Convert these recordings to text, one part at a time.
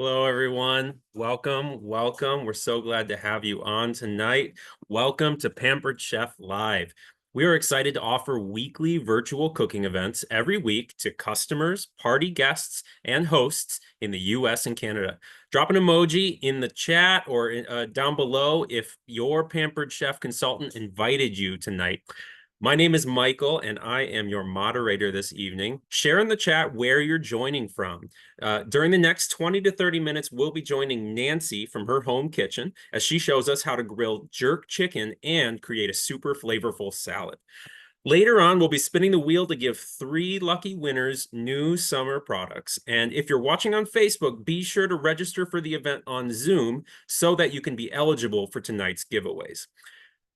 Hello, everyone. Welcome, welcome. We're so glad to have you on tonight. Welcome to Pampered Chef Live. We are excited to offer weekly virtual cooking events every week to customers, party guests, and hosts in the US and Canada. Drop an emoji in the chat or down below if your Pampered Chef consultant invited you tonight. My name is Michael, and I am your moderator this evening. Share in the chat where you're joining from. During the next 20 to 30 minutes, we'll be joining Nancy from her home kitchen as she shows us how to grill jerk chicken and create a super flavorful salad. Later on, we'll be spinning the wheel to give 3 lucky winners new summer products. And if you're watching on Facebook, be sure to register for the event on Zoom so that you can be eligible for tonight's giveaways.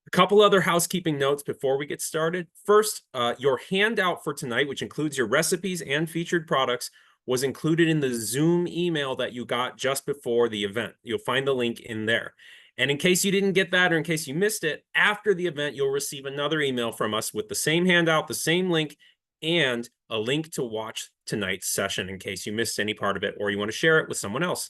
A couple other housekeeping notes before we get started. First, your handout for tonight, which includes your recipes and featured products, was included in the Zoom email that you got just before the event. You'll find the link in there. And in case you didn't get that or in case you missed it, after the event, you'll receive another email from us with the same handout, the same link, and a link to watch tonight's session in case you missed any part of it or you want to share it with someone else.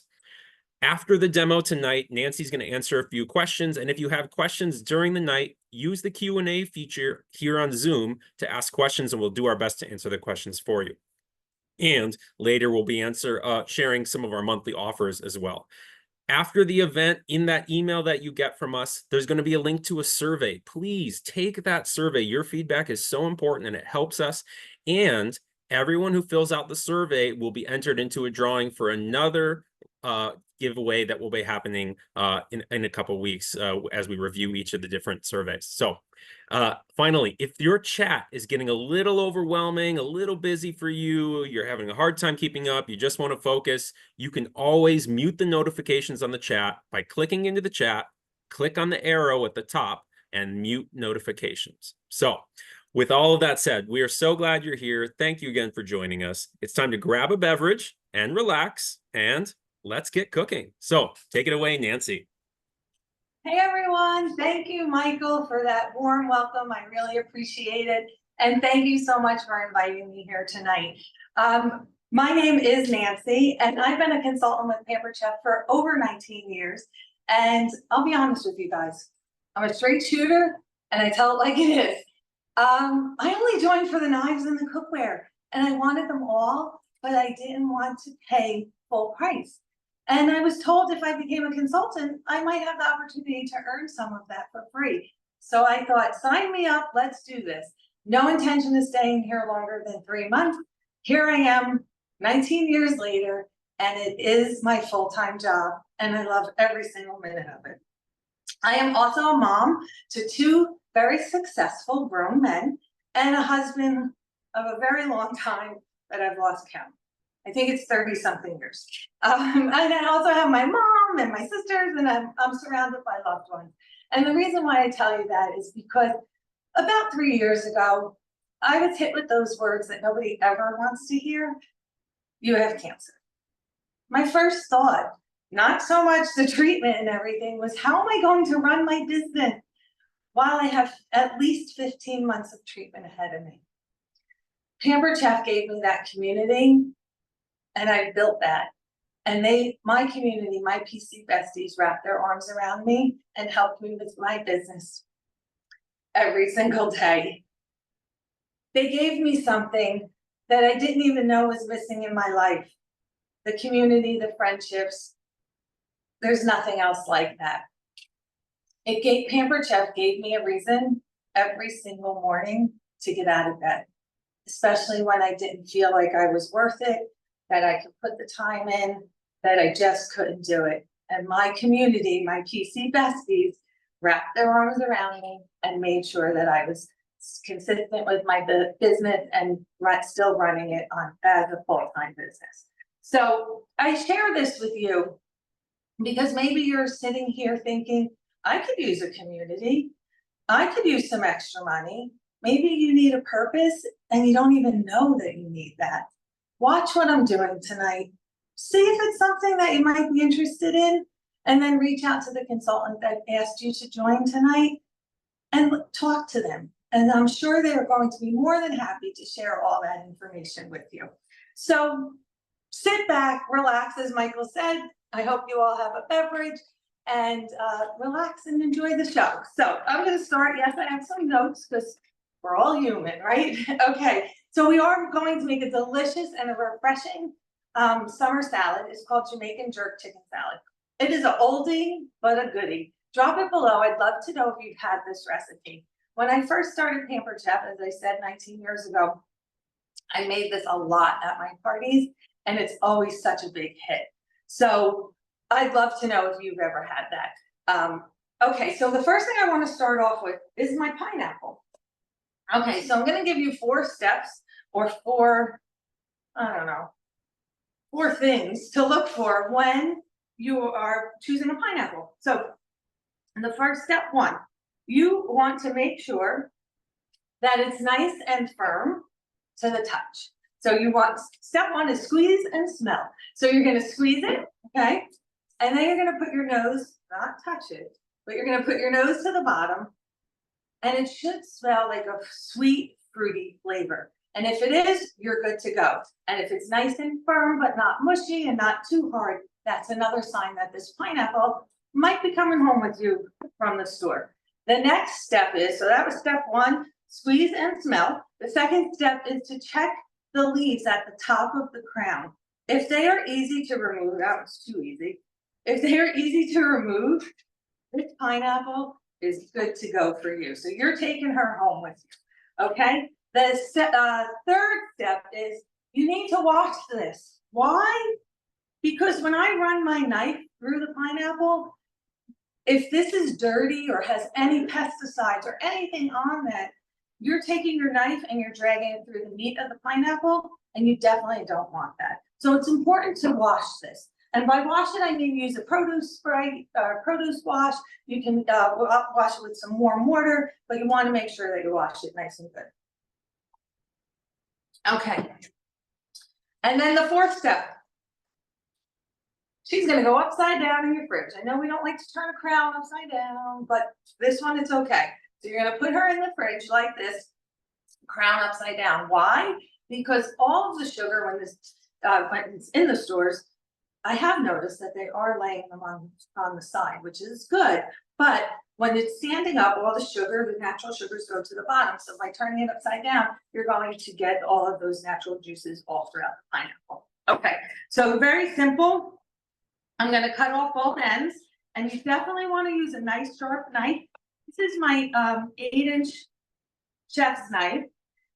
After the demo tonight, Nancy's going to answer a few questions, and if you have questions during the night, use the Q&A feature here on Zoom to ask questions, and we'll do our best to answer the questions for you. And later, we'll be sharing some of our monthly offers as well. After the event, in that email that you get from us, there's going to be a link to a survey. Please take that survey. Your feedback is so important, and it helps us. And everyone who fills out the survey will be entered into a drawing for another giveaway that will be happening in a couple weeks as we review each of the different surveys. So finally, if your chat is getting a little overwhelming, a little busy for you, you're having a hard time keeping up, you just want to focus, you can always mute the notifications on the chat by clicking into the chat, click on the arrow at the top, and mute notifications. So with all of that said, we are so glad you're here. Thank you again for joining us. It's time to grab a beverage and relax, and let's get cooking. So take it away, Nancy. Hey everyone, thank you, Michael, for that warm welcome. I really appreciate it. And thank you so much for inviting me here tonight. My name is Nancy, and I've been a consultant with Pampered Chef for over 19 years. And I'll be honest with you guys, I'm a straight shooter, and I tell it like it is. I only joined for the knives and the cookware, and I wanted them all, but I didn't want to pay full price. And I was told if I became a consultant, I might have the opportunity to earn some of that for free. So I thought, sign me up, let's do this. No intention of staying here longer than 3 months. Here I am, 19 years later, and it is my full-time job, and I love every single minute of it. I am also a mom to 2 very successful grown men and a husband of a very long time that I've lost count. I think it's 30-something years. And I also have my mom and my sisters, and I'm surrounded by loved ones. And the reason why I tell you that is because about 3 years ago, I was hit with those words that nobody ever wants to hear. You have cancer. My first thought, not so much the treatment and everything, was how am I going to run my business while I have at least 15 months of treatment ahead of me? Pampered Chef gave me that community, and I built that. And my community, my PC besties, wrapped their arms around me and helped me with my business every single day. They gave me something that I didn't even know was missing in my life. The community, the friendships. There's nothing else like that. Pampered Chef gave me a reason every single morning to get out of bed, especially when I didn't feel like I was worth it, that I could put the time in, that I just couldn't do it. And my community, my PC besties, wrapped their arms around me and made sure that I was consistent with my business and still running it as a full-time business. So I share this with you because maybe you're sitting here thinking, I could use a community. I could use some extra money. Maybe you need a purpose and you don't even know that you need that. Watch what I'm doing tonight. See if it's something that you might be interested in, and then reach out to the consultant that asked you to join tonight and talk to them. And I'm sure they're going to be more than happy to share all that information with you. So sit back, relax, as Michael said. I hope you all have a beverage and relax and enjoy the show. So I'm going to start. Yes, I have some notes because we're all human, right? Okay, so we are going to make a delicious and a refreshing summer salad. It's called Jamaican jerk chicken salad. It is an oldie, but a goodie. Drop it below. I'd love to know if you've had this recipe. When I first started Pampered Chef, as I said, 19 years ago, I made this a lot at my parties, and it's always such a big hit. So I'd love to know if you've ever had that. Okay, so the first thing I want to start off with is my pineapple. Okay, so I'm going to give you 4 steps or 4, I don't know, 4 things to look for when you are choosing a pineapple. So the first step 1, you want to make sure that it's nice and firm to the touch. So you want, step 1 is squeeze and smell. So you're going to squeeze it, okay? And then you're going to put your nose, not touch it, but you're going to put your nose to the bottom, and it should smell like a sweet, fruity flavor. And if it is, you're good to go. And if it's nice and firm, but not mushy and not too hard, that's another sign that this pineapple might be coming home with you from the store. The next step is, so that was step 1, squeeze and smell. The second step is to check the leaves at the top of the crown. If they are easy to remove, that was too easy. If they are easy to remove, this pineapple is good to go for you. So you're taking her home with you, okay? The third step is you need to wash this. Why? Because when I run my knife through the pineapple, if this is dirty or has any pesticides or anything on that, you're taking your knife and you're dragging it through the meat of the pineapple, and you definitely don't want that. So it's important to wash this. And by wash it, I mean use a produce spray, produce wash. You can wash it with some warm water, but you want to make sure that you wash it nice and good. Okay. And then the 4th step. She's going to go upside down in your fridge. I know we don't like to turn a crown upside down, but this one, it's okay. So you're going to put her in the fridge like this, crown upside down. Why? Because all of the sugar, when it's in the stores, I have noticed that they are laying them on the side, which is good. But when it's standing up, all the sugar, the natural sugars go to the bottom. So by turning it upside down, you're going to get all of those natural juices all throughout the pineapple. Okay, so very simple. I'm going to cut off both ends, and you definitely want to use a nice sharp knife. This is my 8-inch chef's knife,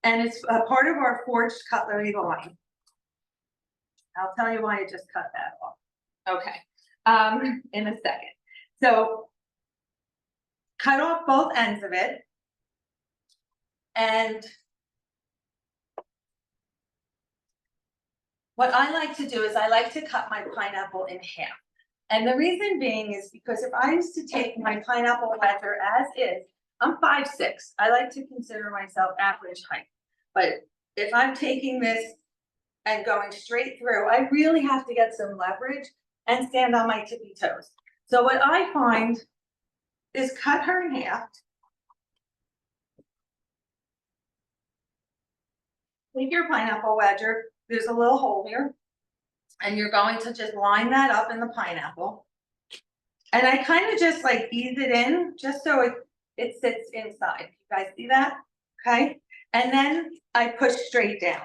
and it's a part of our forged cutlery line. I'll tell you why I just cut that off. Okay, in a second. So cut off both ends of it, and what I like to do is I like to cut my pineapple in half. And the reason being is because if I used to take my pineapple wedger as is, I'm 5'6". I like to consider myself average height. But if I'm taking this and going straight through, I really have to get some leverage and stand on my tippy toes. So what I find is cut her in half. Take your pineapple wedger. There's a little hole here, and you're going to just line that up in the pineapple. And I kind of just like ease it in just so it sits inside. You guys see that? Okay. And then I push straight down.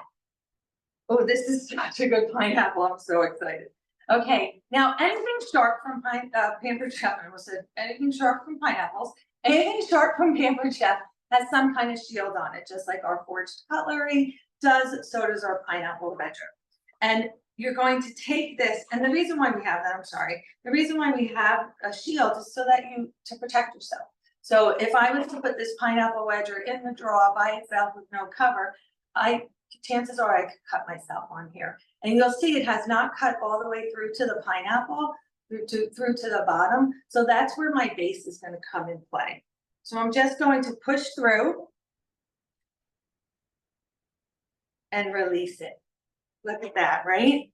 Oh, this is such a good pineapple. I'm so excited. Okay, now anything sharp from Pampered Chef, I almost said anything sharp from pineapples, anything sharp from Pampered Chef has some kind of shield on it, just like our forged cutlery does, so does our pineapple wedger. And you're going to take this, and the reason why we have that, I'm sorry, the reason why we have a shield is so that to protect yourself. So if I was to put this pineapple wedger in the drawer by itself with no cover, chances are I could cut myself on here. And you'll see it has not cut all the way through to the pineapple, through to the bottom. So that's where my base is going to come in play. So I'm just going to push through and release it. Look at that, right?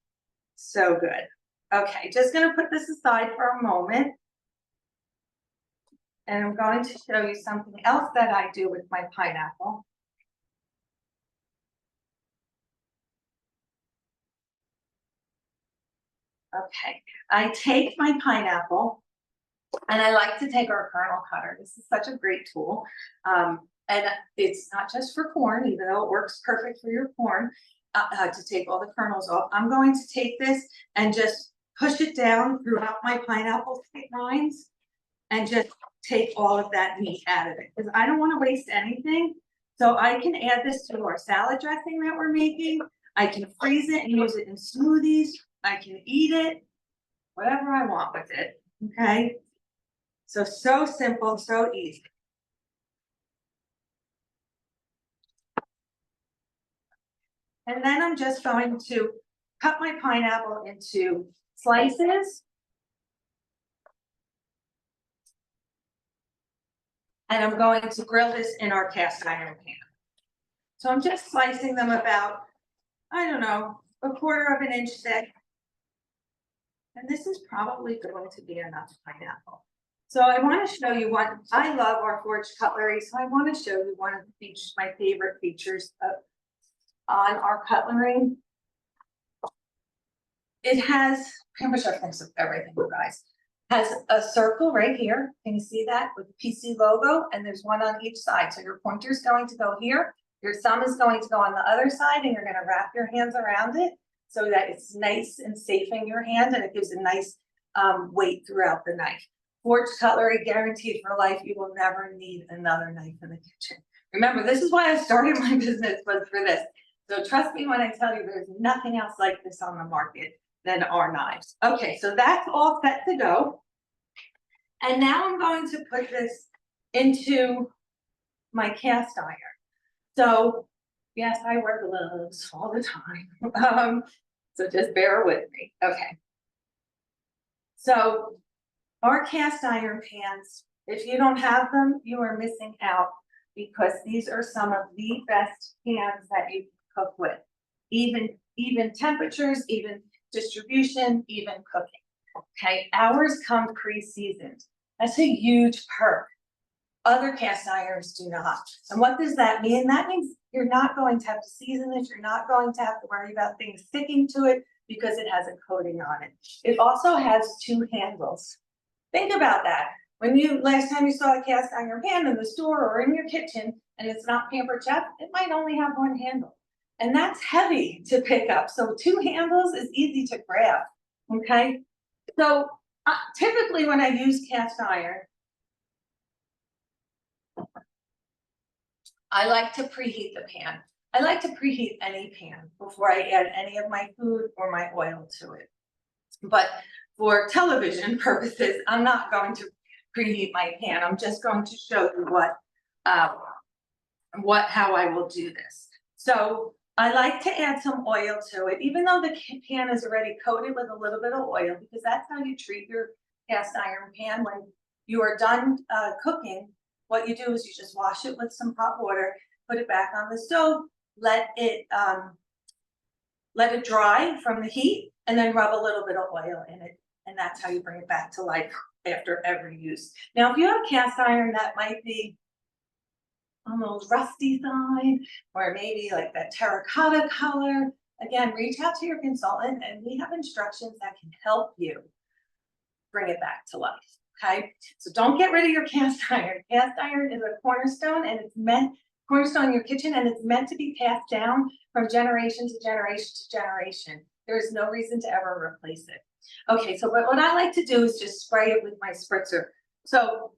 So good. Okay, just going to put this aside for a moment. And I'm going to show you something else that I do with my pineapple. Okay, I take my pineapple and I like to take our kernel cutter. This is such a great tool. And it's not just for corn, even though it works perfect for your corn, to take all the kernels off. I'm going to take this and just push it down throughout my pineapple rinds and just take all of that meat out of it because I don't want to waste anything. So I can add this to our salad dressing that we're making. I can freeze it and use it in smoothies. I can eat it, whatever I want with it. Okay. So simple, so easy. And then I'm just going to cut my pineapple into slices. And I'm going to grill this in our cast iron pan. So I'm just slicing them about, I don't know, 1/4 of an inch thick. And this is probably going to be enough pineapple. So I want to show you what I love our forged cutlery. So I want to show you one of the features, my favorite features on our cutlery. It has, Pampered Chef thinks of everything, you guys. Has a circle right here. Can you see that with the PC logo? And there's one on each side. So your pointer is going to go here. Your thumb is going to go on the other side, and you're going to wrap your hands around it so that it's nice and safe in your hand, and it gives a nice weight throughout the knife. Forged cutlery, guaranteed for life. You will never need another knife in the kitchen. Remember, this is why I started my business, was for this. So trust me when I tell you there's nothing else like this on the market than our knives. Okay, so that's all set to go. And now I'm going to put this into my cast iron. So yes, I wear gloves all the time. So just bear with me. Okay. So our cast iron pans, if you don't have them, you are missing out because these are some of the best pans that you cook with. Even temperatures, even distribution, even cooking. Okay, ours come pre-seasoned. That's a huge perk. Other cast irons do not. And what does that mean? That means you're not going to have to season it. You're not going to have to worry about things sticking to it because it has a coating on it. It also has 2 handles. Think about that. When last time you saw a cast iron pan in the store or in your kitchen and it's not Pampered Chef, it might only have 1 handle. And that's heavy to pick up. So 2 handles is easy to grab. Okay. So typically when I use cast iron, I like to preheat the pan. I like to preheat any pan before I add any of my food or my oil to it. But for television purposes, I'm not going to preheat my pan. I'm just going to show you how I will do this. So I like to add some oil to it, even though the pan is already coated with a little bit of oil, because that's how you treat your cast iron pan. When you are done cooking, what you do is you just wash it with some hot water, put it back on the stove, let it dry from the heat, and then rub a little bit of oil in it. And that's how you bring it back to life after every use. Now, if you have a cast iron that might be on the rusty side, or maybe like that terracotta color, again, reach out to your consultant and we have instructions that can help you bring it back to life. Okay, so don't get rid of your cast iron. Cast iron is a cornerstone, and it's meant cornerstone in your kitchen, and it's meant to be passed down from generation to generation to generation. There is no reason to ever replace it. Okay, so what I like to do is just spray it with my spritzer. So,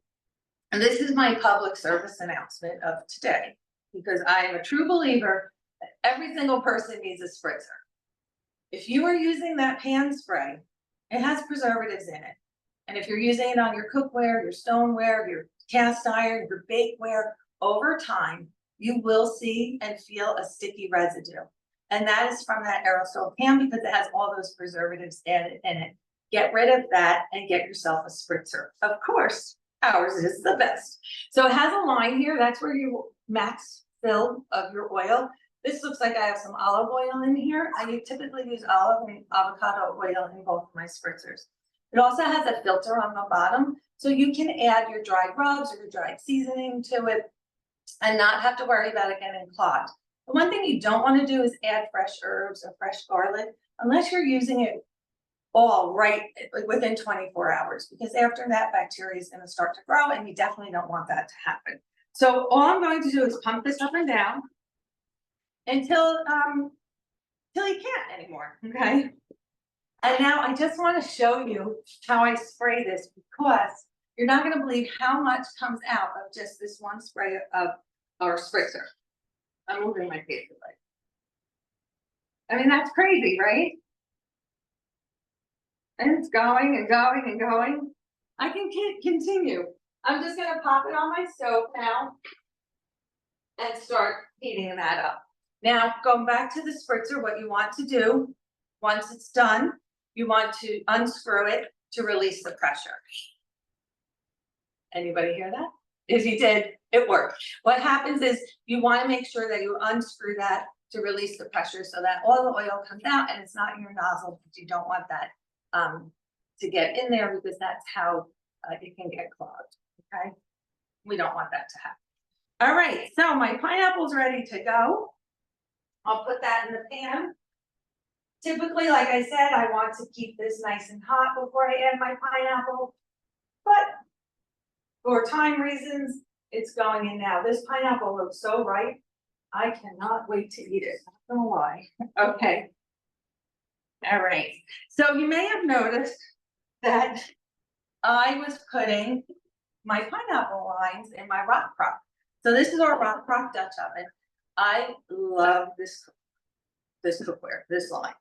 and this is my public service announcement of today, because I am a true believer that every single person needs a spritzer. If you are using that pan spray, it has preservatives in it. And if you're using it on your cookware, your stoneware, your cast iron, your bakeware, over time, you will see and feel a sticky residue. And that is from that aerosol pan because it has all those preservatives added in it. Get rid of that and get yourself a spritzer. Of course, ours is the best. So it has a line here. That's where you max fill of your oil. This looks like I have some olive oil in here. I typically use olive and avocado oil in both my spritzers. It also has a filter on the bottom, so you can add your dried rubs or your dried seasoning to it and not have to worry about it getting clogged. The one thing you don't want to do is add fresh herbs or fresh garlic unless you're using it all right within 24 hours, because after that bacteria is going to start to grow and you definitely don't want that to happen. So all I'm going to do is pump this up and down until you can't anymore. Okay. And now I just want to show you how I spray this, because you're not going to believe how much comes out of just this one spray of our spritzer. I'm moving my paper away. I mean, that's crazy, right? And it's going and going and going. I can continue. I'm just going to pop it on my stove now and start heating that up. Now, going back to the spritzer, what you want to do, once it's done, you want to unscrew it to release the pressure. Anybody hear that? If you did, it worked. What happens is you want to make sure that you unscrew that to release the pressure so that all the oil comes out and it's not in your nozzle, because you don't want that to get in there, because that's how it can get clogged. Okay, we don't want that to happen. All right, so my pineapple's ready to go. I'll put that in the pan. Typically, like I said, I want to keep this nice and hot before I add my pineapple, but for time reasons, it's going in now. This pineapple looks so ripe. I cannot wait to eat it. Not gonna lie. Okay. All right. So you may have noticed that I was putting my pineapple lines in my rock crock. So this is our rock crock Dutch oven. I love this cookware, this line.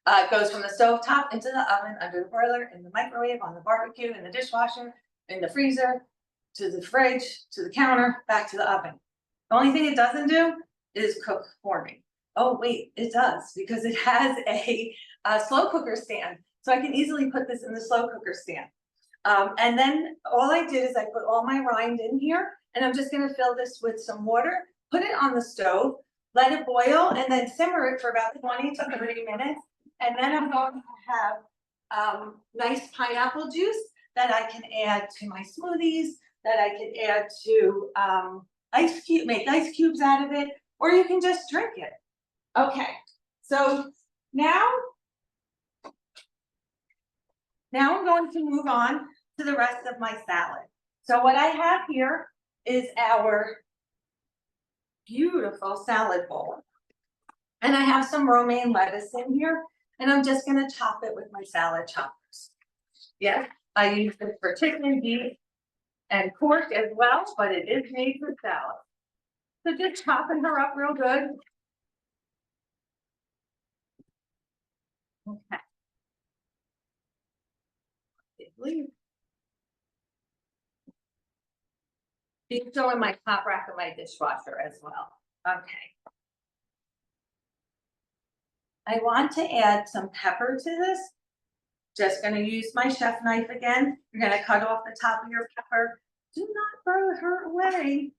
It goes from the stove top into the oven, under the broiler, in the microwave, on the barbecue, in the dishwasher, in the freezer, to the fridge, to the counter, back to the oven. The only thing it doesn't do is cook for me. Oh wait, it does, because it has a slow cooker stand. So I can easily put this in the slow cooker stand. And then all I did is I put all my rind in here, and I'm just gonna fill this with some water, put it on the stove, let it boil, and then simmer it for about 20 to 30 minutes. And then I'm going to have nice pineapple juice that I can add to my smoothies, that I can add to make ice cubes out of it, or you can just drink it. Okay, so now I'm going to move on to the rest of my salad. So what I have here is our beautiful salad bowl. And I have some romaine lettuce in here, and I'm just gonna chop it with my salad choppers. Yes, I use this for chicken, beef, and pork as well, but it is made for salad. So just chopping her up real good. Okay. These go in my top rack of my dishwasher as well. Okay. I want to add some pepper to this. Just gonna use my chef knife again. You're gonna cut off the top of your pepper. Do not throw her away.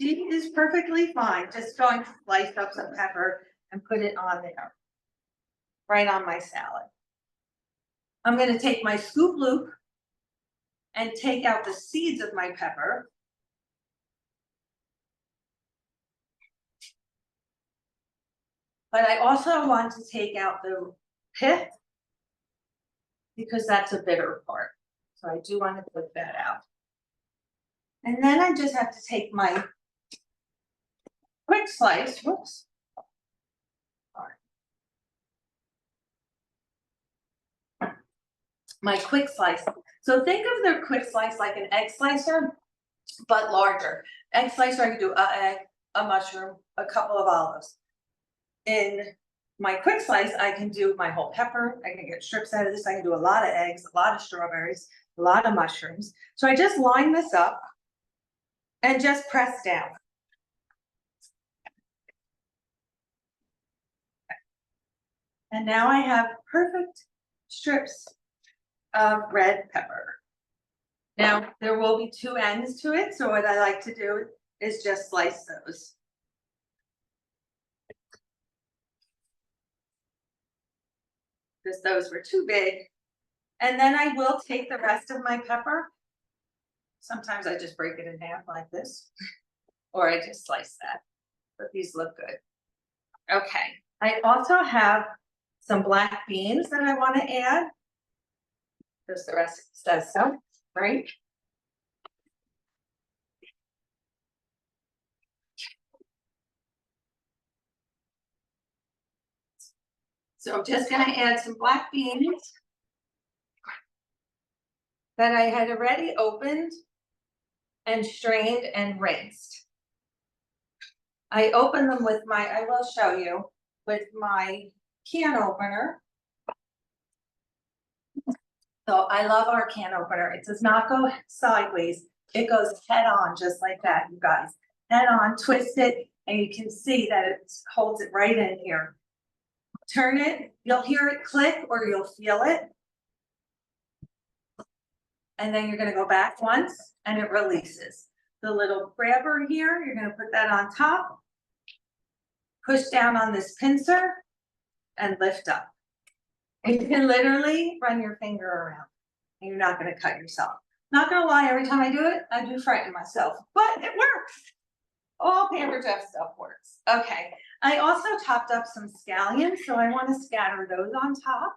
She is perfectly fine. Just going to slice up some pepper and put it on there, right on my salad. I'm gonna take my scoop loop and take out the seeds of my pepper. But I also want to take out the pith, because that's a bitter part. So I do want to put that out. And then I just have to take my quick slice, whoops. My quick slice. So think of the quick slice like an egg slicer, but larger. Egg slicer, I can do an egg, a mushroom, a couple of olives. In my quick slice, I can do my whole pepper. I can get strips out of this. I can do a lot of eggs, a lot of strawberries, a lot of mushrooms. So I just line this up and just press down. And now I have perfect strips of red pepper. Now there will be two ends to it. So what I like to do is just slice those. Because those were too big. And then I will take the rest of my pepper. Sometimes I just break it in half like this, or I just slice that, but these look good. Okay, I also have some black beans that I want to add. Because the recipe says so, right? So I'm just gonna add some black beans that I had already opened and strained and rinsed. I opened them with I will show you, with my can opener. So I love our can opener. It does not go sideways. It goes head on, just like that, you guys. Head on, twist it, and you can see that it holds it right in here. Turn it, you'll hear it click or you'll feel it. And then you're gonna go back once and it releases. The little grabber here, you're gonna put that on top, push down on this pincer and lift up. And you can literally run your finger around and you're not gonna cut yourself. Not gonna lie, every time I do it, I do frighten myself, but it works. All Pampered Chef stuff works. Okay, I also chopped up some scallions, so I wanna scatter those on top.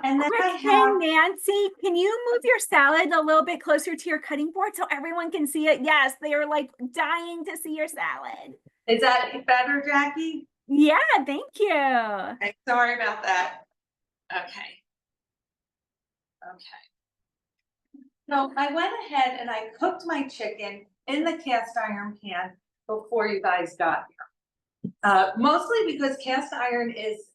And then quick thing, Nancy, can you move your salad a little bit closer to your cutting board so everyone can see it? Yes, they are like dying to see your salad. Is that better, Jackie? Yeah, thank you. Okay, sorry about that. Okay. So I went ahead and I cooked my chicken in the cast iron pan before you guys got here. Mostly because cast iron is,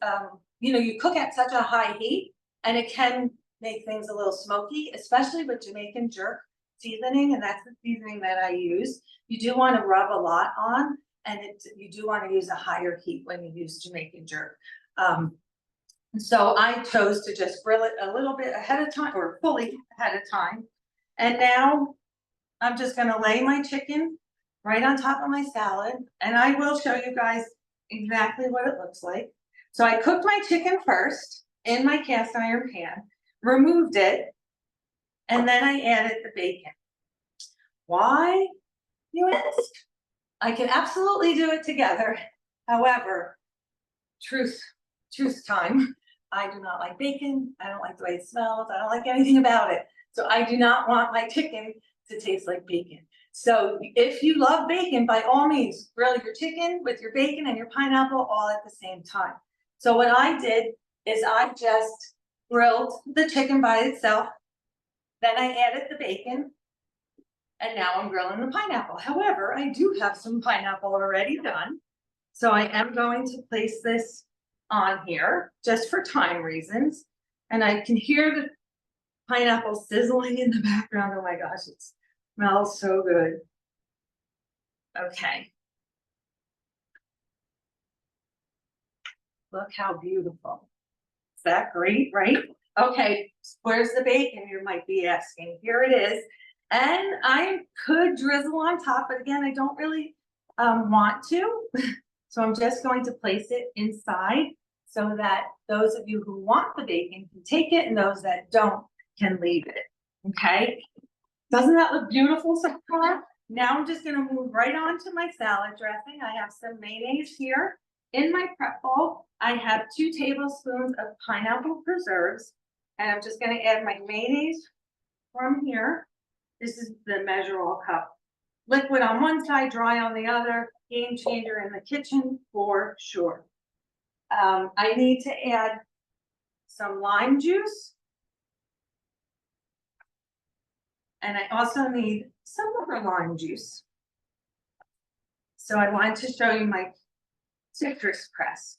you cook at such a high heat and it can make things a little smoky, especially with Jamaican jerk seasoning, and that's the seasoning that I use. You do want to rub a lot on, and you do want to use a higher heat when you use Jamaican jerk. So I chose to just grill it a little bit ahead of time, or fully ahead of time. And now I'm just gonna lay my chicken right on top of my salad, and I will show you guys exactly what it looks like. So I cooked my chicken first in my cast iron pan, removed it, and then I added the bacon. Why, you ask? I can absolutely do it together. However, truth time. I do not like bacon. I don't like the way it smells. I don't like anything about it. So I do not want my chicken to taste like bacon. So if you love bacon, by all means, grill your chicken with your bacon and your pineapple all at the same time. So what I did is I just grilled the chicken by itself. Then I added the bacon. And now I'm grilling the pineapple. However, I do have some pineapple already done. So I am going to place this on here just for time reasons. And I can hear the pineapple sizzling in the background. Oh my gosh, it smells so good. Okay. Look how beautiful. Is that great, right? Okay, where's the bacon, you might be asking? Here it is. And I could drizzle on top, but again, I don't really want to. So I'm just going to place it inside so that those of you who want the bacon can take it and those that don't can leave it, okay? Doesn't that look beautiful so far? Now I'm just gonna move right on to my salad dressing. I have some mayonnaise here. In my prep bowl, I have 2 tablespoons of pineapple preserves, and I'm just gonna add my mayonnaise from here. This is the measure all cup. Liquid on one side, dry on the other. Game changer in the kitchen for sure. I need to add some lime juice. And I also need some more lime juice. So I wanted to show you my citrus press.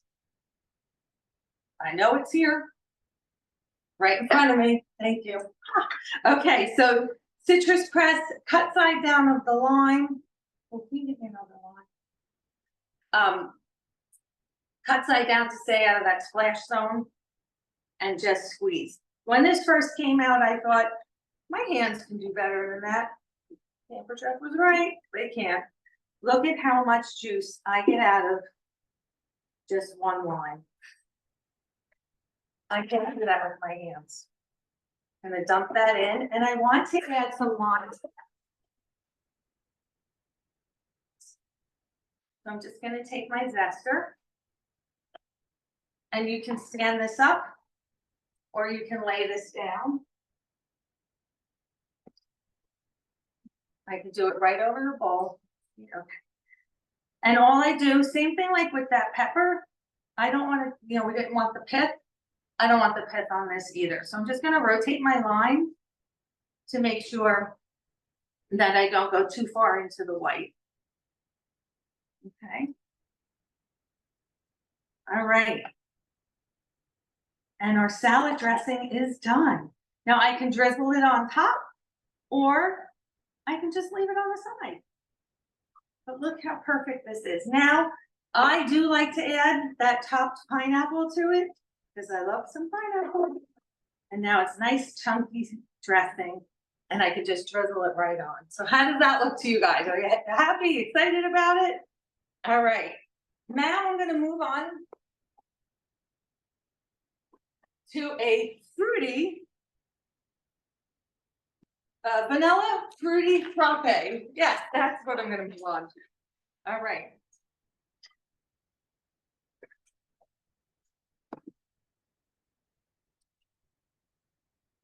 I know it's here, right in front of me. Thank you. Okay, so citrus press, cut side down of the lime. Oh, can you get me another lime? Cut side down to stay out of that splash zone and just squeeze. When this first came out, I thought, my hands can do better than that. Pampered Chef was right, they can. Look at how much juice I get out of just one lime. I can't do that with my hands. I'm gonna dump that in, and I want to add some lime. So I'm just gonna take my zester. And you can stand this up, or you can lay this down. I can do it right over the bowl. Okay. And all I do, same thing like with that pepper. I don't want to, we didn't want the pith. I don't want the pith on this either. So I'm just gonna rotate my line to make sure that I don't go too far into the white. Okay. All right. And our salad dressing is done. Now I can drizzle it on top, or I can just leave it on the side. But look how perfect this is. Now, I do like to add that chopped pineapple to it because I love some pineapple. And now it's nice chunky dressing, and I can just drizzle it right on. So how does that look to you guys? Are you happy, excited about it? All right. Now I'm gonna move on to a fruity vanilla fruity frappe. Yes, that's what I'm gonna move on to. All right.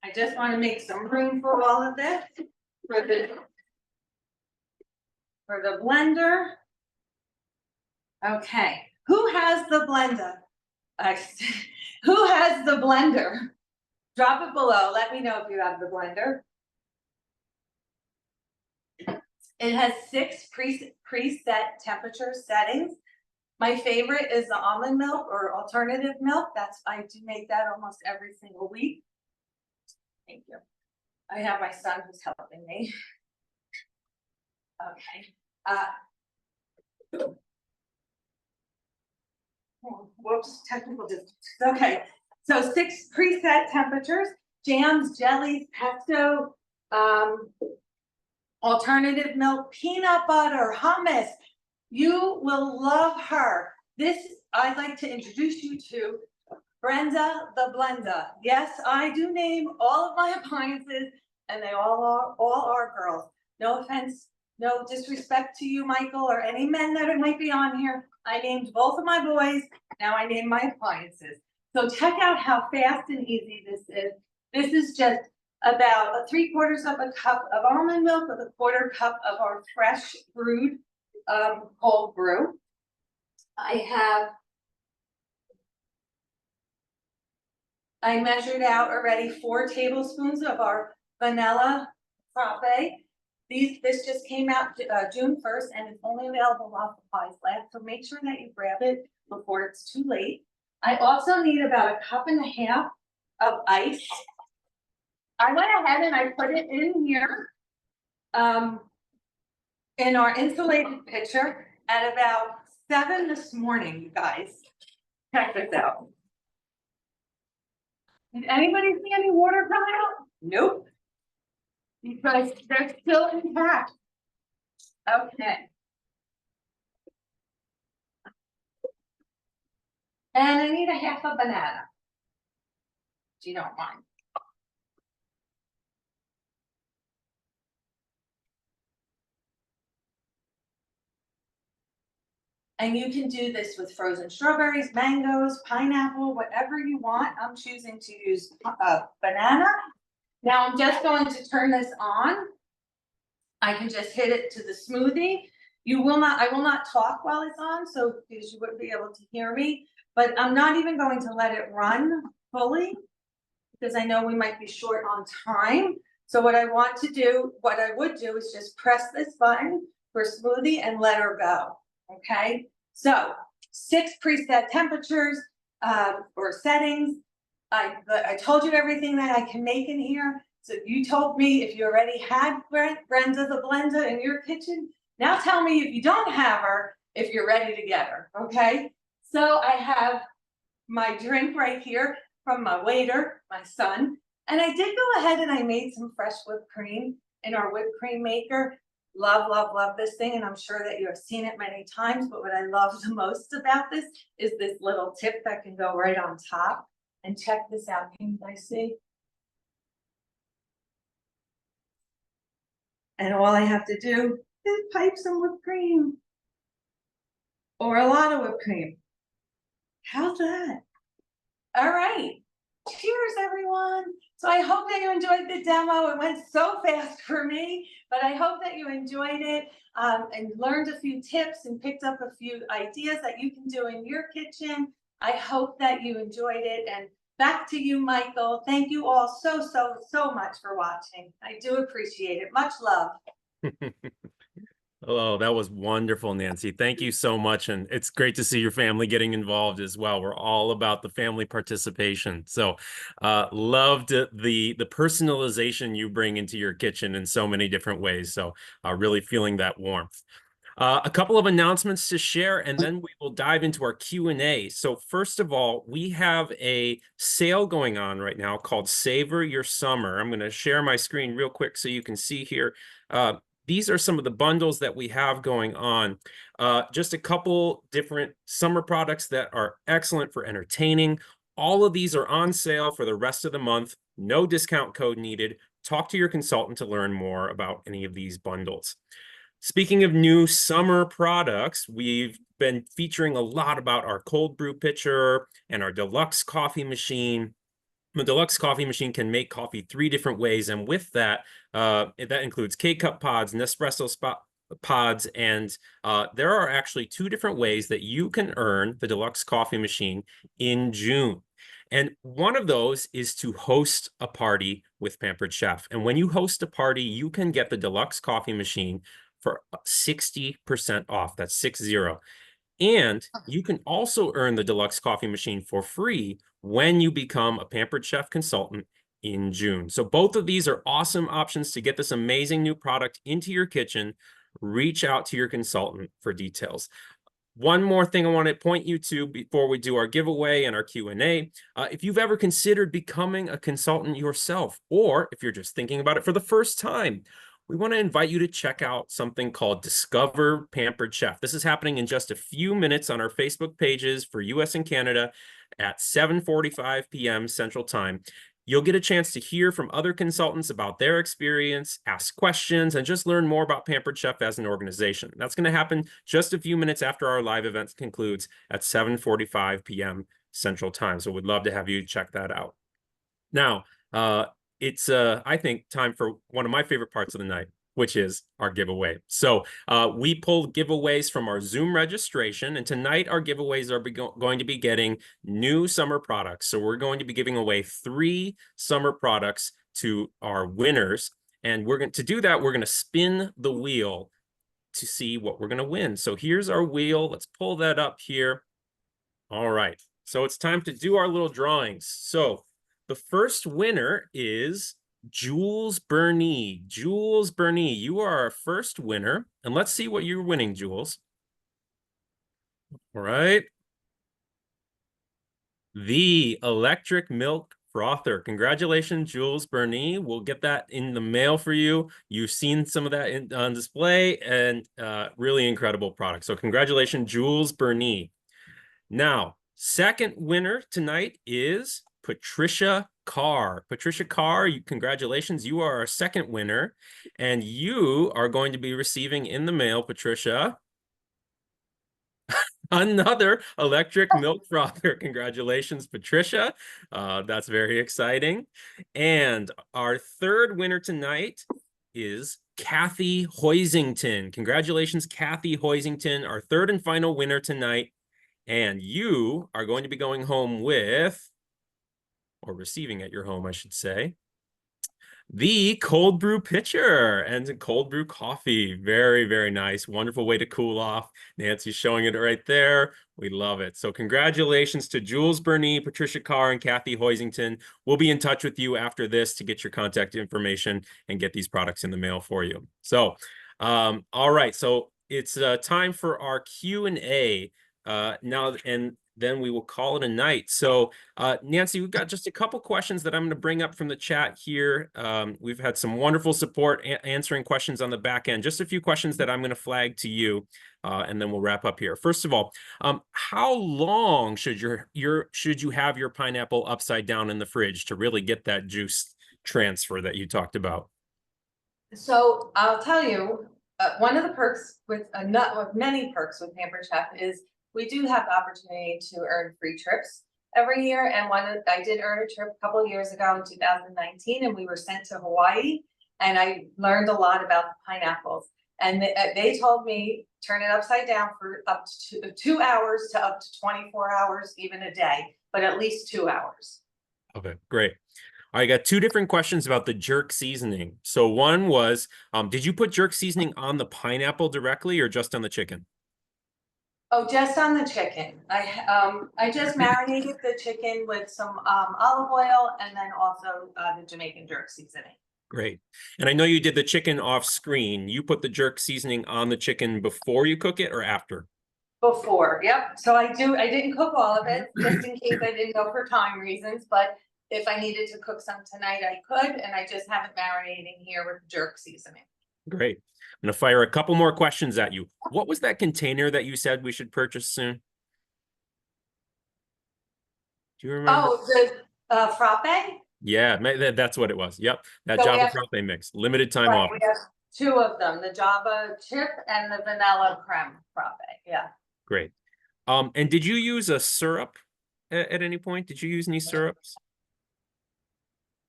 I just want to make some room for all of this for the blender. Okay, who has the blender? Who has the blender? Drop it below. Let me know if you have the blender. It has 6 preset temperature settings. My favorite is the almond milk or alternative milk. I do make that almost every single week. Thank you. I have my son who's helping me. Okay. Whoops, technical difficulties. Okay, so 6 preset temperatures: jams, jellies, pesto, alternative milk, peanut butter, hummus. You will love her. I'd like to introduce you to Brenda the Blender. Yes, I do name all of my appliances, and they all are girls. No offense, no disrespect to you, Michael, or any men that might be on here. I named both of my boys. Now I name my appliances. So check out how fast and easy this is. This is just about 3/4 of a cup of almond milk with 1/4 cup of our fresh brewed cold brew. I measured out already 4 tablespoons of our vanilla frappe. This just came out June 1st, and it's only available while supplies last. So make sure that you grab it before it's too late. I also need about 1.5 cups of ice. I went ahead and I put it in here, in our insulated pitcher at about 7 this morning, you guys. Check this out. Did anybody see any water come out? Nope. Because they're still intact. Okay. And I need 1/2 banana, if you don't mind. And you can do this with frozen strawberries, mangoes, pineapple, whatever you want. I'm choosing to use banana. Now I'm just going to turn this on. I can just hit it to the smoothie. I will not talk while it's on, so because you wouldn't be able to hear me, but I'm not even going to let it run fully because I know we might be short on time. So what I would do is just press this button for smoothie and let her go. Okay, so 6 preset temperatures or settings. I told you everything that I can make in here. So you told me if you already had Brenda the Blender in your kitchen. Now tell me if you don't have her, if you're ready to get her. Okay, so I have my drink right here from my waiter, my son. And I did go ahead and I made some fresh whipped cream in our whipped cream maker. Love, love, love this thing, and I'm sure that you have seen it many times, but what I love the most about this is this little tip that can go right on top. And check this out, can you guys see? And all I have to do is pipe some whipped cream. or a lot of whipped cream. How's that? All right. Cheers, everyone. So I hope that you enjoyed the demo. It went so fast for me, but I hope that you enjoyed it and learned a few tips and picked up a few ideas that you can do in your kitchen. I hope that you enjoyed it. And back to you, Michael. Thank you all so, so, so much for watching. I do appreciate it. Much love. Oh, that was wonderful, Nancy. Thank you so much. And it's great to see your family getting involved as well. We're all about the family participation. So loved the personalization you bring into your kitchen in so many different ways. So really feeling that warmth. A couple of announcements to share, and then we will dive into our Q&A. So first of all, we have a sale going on right now called Savor Your Summer. I'm going to share my screen real quick so you can see here. These are some of the bundles that we have going on. Just a couple different summer products that are excellent for entertaining. All of these are on sale for the rest of the month. No discount code needed. Talk to your consultant to learn more about any of these bundles. Speaking of new summer products, we've been featuring a lot about our cold brew pitcher and our deluxe coffee machine. The deluxe coffee machine can make coffee 3 different ways, and with that, that includes K-cup pods, Nespresso pods, and there are actually 2 different ways that you can earn the deluxe coffee machine in June. And one of those is to host a party with Pampered Chef. And when you host a party, you can get the deluxe coffee machine for 60% off. That's 60. And you can also earn the deluxe coffee machine for free when you become a Pampered Chef consultant in June. So both of these are awesome options to get this amazing new product into your kitchen. Reach out to your consultant for details. One more thing I want to point you to before we do our giveaway and our Q&A. If you've ever considered becoming a consultant yourself, or if you're just thinking about it for the first time, we want to invite you to check out something called Discover Pampered Chef. This is happening in just a few minutes on our Facebook pages for US and Canada at 7:45 p.m. Central Time. You'll get a chance to hear from other consultants about their experience, ask questions, and just learn more about Pampered Chef as an organization. That's going to happen just a few minutes after our live event concludes at 7:45 p.m. Central Time. So we'd love to have you check that out. Now, it's, I think, time for one of my favorite parts of the night, which is our giveaway. So we pulled giveaways from our Zoom registration, and tonight our giveaways are going to be getting new summer products. So we're going to be giving away 3 summer products to our winners, and to do that, we're going to spin the wheel to see what we're going to win. So here's our wheel. Let's pull that up here. All right, so it's time to do our little drawings. So the first winner is Jules Berney. Jules Berney, you are our first winner. And let's see what you're winning, Jules. All right. The electric milk frother. Congratulations, Jules Berney. We'll get that in the mail for you. You've seen some of that on display, and really incredible product. So congratulations, Jules Berney. Now, second winner tonight is Patricia Carr. Patricia Carr, congratulations. You are our second winner, and you are going to be receiving in the mail, Patricia, another electric milk frother. Congratulations, Patricia. That's very exciting. And our third winner tonight is Kathy Hoisington. Congratulations, Kathy Hoisington, our third and final winner tonight. And you are going to be going home with, or receiving at your home, I should say, the cold brew pitcher and cold brew coffee. Very, very nice. Wonderful way to cool off. Nancy's showing it right there. We love it. So congratulations to Jules Berney, Patricia Carr, and Kathy Hoisington. We'll be in touch with you after this to get your contact information and get these products in the mail for you. So, all right. So it's time for our Q&A. Now, and then we will call it a night. So, Nancy, we've got just a couple questions that I'm going to bring up from the chat here. We've had some wonderful support answering questions on the back end. Just a few questions that I'm going to flag to you, and then we'll wrap up here. First of all, how long should you have your pineapple upside down in the fridge to really get that juice transfer that you talked about? So I'll tell you, one of the perks with many perks with Pampered Chef is we do have the opportunity to earn free trips every year. And I did earn a trip a couple of years ago in 2019, and we were sent to Hawaii, and I learned a lot about the pineapples. And they told me turn it upside down for up to 2 hours to up to 24 hours, even a day, but at least 2 hours. Okay, great. I got two different questions about the jerk seasoning. So one was, did you put jerk seasoning on the pineapple directly or just on the chicken? Oh, just on the chicken. I just marinated the chicken with some olive oil and then also the Jamaican jerk seasoning. Great. And I know you did the chicken off screen. You put the jerk seasoning on the chicken before you cook it or after? Before, yep. So I didn't cook all of it just in case I didn't go for time reasons, but if I needed to cook some tonight, I could, and I just have it marinating here with jerk seasoning. Great. I'm going to fire a couple more questions at you. What was that container that you said we should purchase soon? Do you remember? Oh, the frappe? Yeah, that's what it was. Yep. That So Java frappe mix. Limited time right, offer. we have two of them, the Java chip and the vanilla creme frappe. Yeah. Great. And did you use a syrup at any point? Did you use any syrups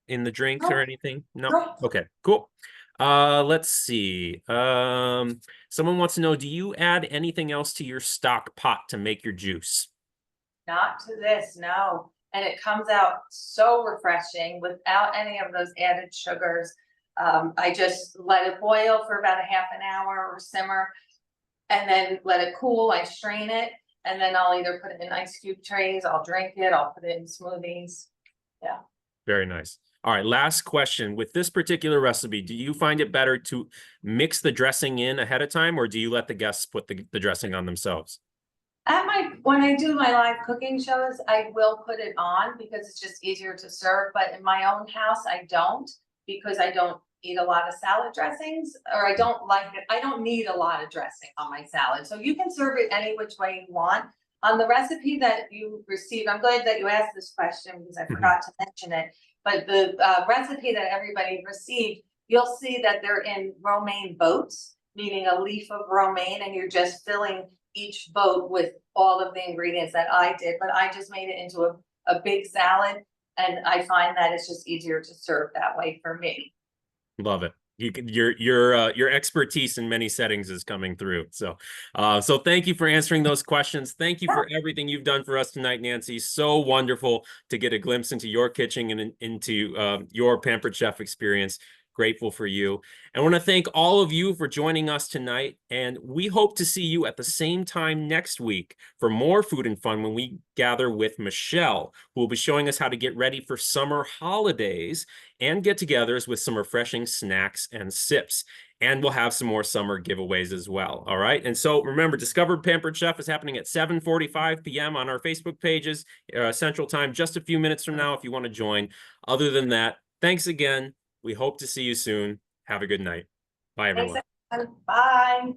in the drinks or anything? No. Nope. Okay, cool. Let's see. Someone wants to know, do you add anything else to your stock pot to make your juice? Not to this, no. And it comes out so refreshing without any of those added sugars. I just let it boil for about a half an hour or simmer, and then let it cool. I strain it, and then I'll either put it in ice cube trays, I'll drink it, I'll put it in smoothies. Yeah. Very nice. All right, last question. With this particular recipe, do you find it better to mix the dressing in ahead of time, or do you let the guests put the dressing on themselves? When I do my live cooking shows, I will put it on because it's just easier to serve. But in my own house, I don't, because I don't eat a lot of salad dressings, or I don't like it. I don't need a lot of dressing on my salad. So you can serve it any which way you want. On the recipe that you received, I'm glad that you asked this question because I forgot to mention it. But the recipe that everybody received, you'll see that they're in romaine boats, meaning a leaf of romaine, and you're just filling each boat with all of the ingredients that I did. But I just made it into a big salad, and I find that it's just easier to serve that way for me. Love it. Your expertise in many settings is coming through. So thank you for answering those questions. Thank you for everything you've done for us tonight, Nancy. So wonderful to get a glimpse into your kitchen and into your Pampered Chef experience. Grateful for you. I want to thank all of you for joining us tonight, and we hope to see you at the same time next week for more food and fun when we gather with Michelle, who will be showing us how to get ready for summer holidays and get-togethers with some refreshing snacks and sips. And we'll have some more summer giveaways as well. All right. And so remember, Discover Pampered Chef is happening at 7:45 p.m. on our Facebook pages, Central Time, just a few minutes from now if you want to join. Other than that, thanks again. We hope to see you soon. Have a good night. Bye, everyone. Thanks, everyone. Bye.